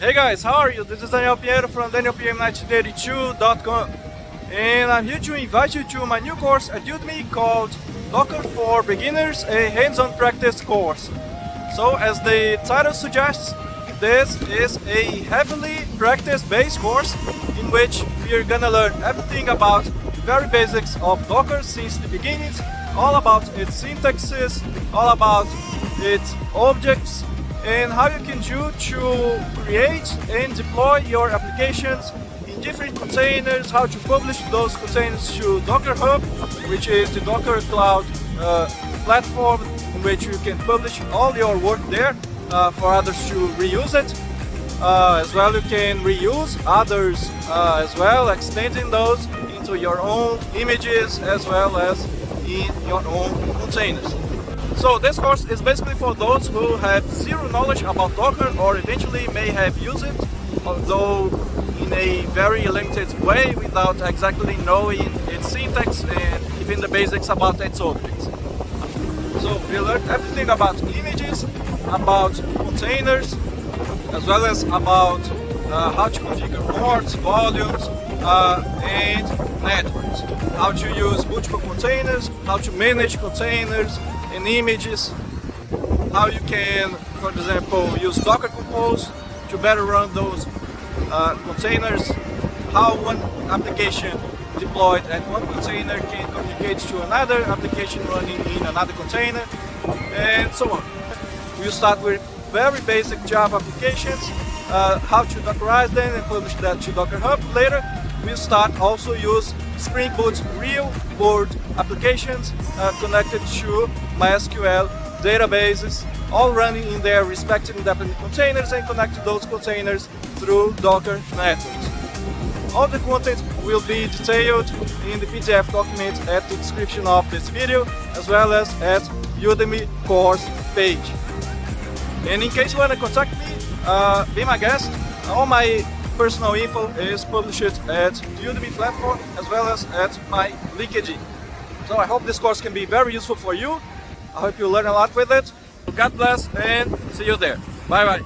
Hey guys, how are you? This is Daniel Pinheiro from DanielPM1982.com, and I'm here to invite you to my new course at Udemy called Docker for Beginners, a hands-on practice course. So as the title suggests, this is a heavily practice-based course in which we are gonna learn everything about the very basics of Docker since the beginnings, all about its syntaxes, all about its objects, and how you can do to create and deploy your applications in different containers, how to publish those containers to Docker Hub, which is the Docker Cloud platform in which you can publish all your work there for others to reuse it. As well, you can reuse others as well, extending those into your own images as well as in your own containers. So this course is basically for those who have zero knowledge about Docker or eventually may have used it, although in a very limited way without exactly knowing its syntax and even the basics about its objects. So we learned everything about images, about containers, as well as about how to configure ports, volumes, and networks, how to use multiple containers, how to manage containers and images, how you can, for example, use Docker Compose to better run those containers, how one application deployed at one container can communicate to another application running in another container, and so on. We'll start with very basic Java applications, how to Dockerize them and publish that to Docker Hub. Later, we'll start also use Spring Boot real world applications connected to MySQL databases, all running in their respective independent containers and connect to those containers through Docker networks. All the content will be detailed in the PDF document at the description of this video, as well as at Udemy course page. And in case you want to contact me, be my guest, all my personal info is published at the Udemy platform as well as at my LinkedIn. So I hope this course can be very useful for you. I hope you learn a lot with it. God bless and see you there. Bye bye.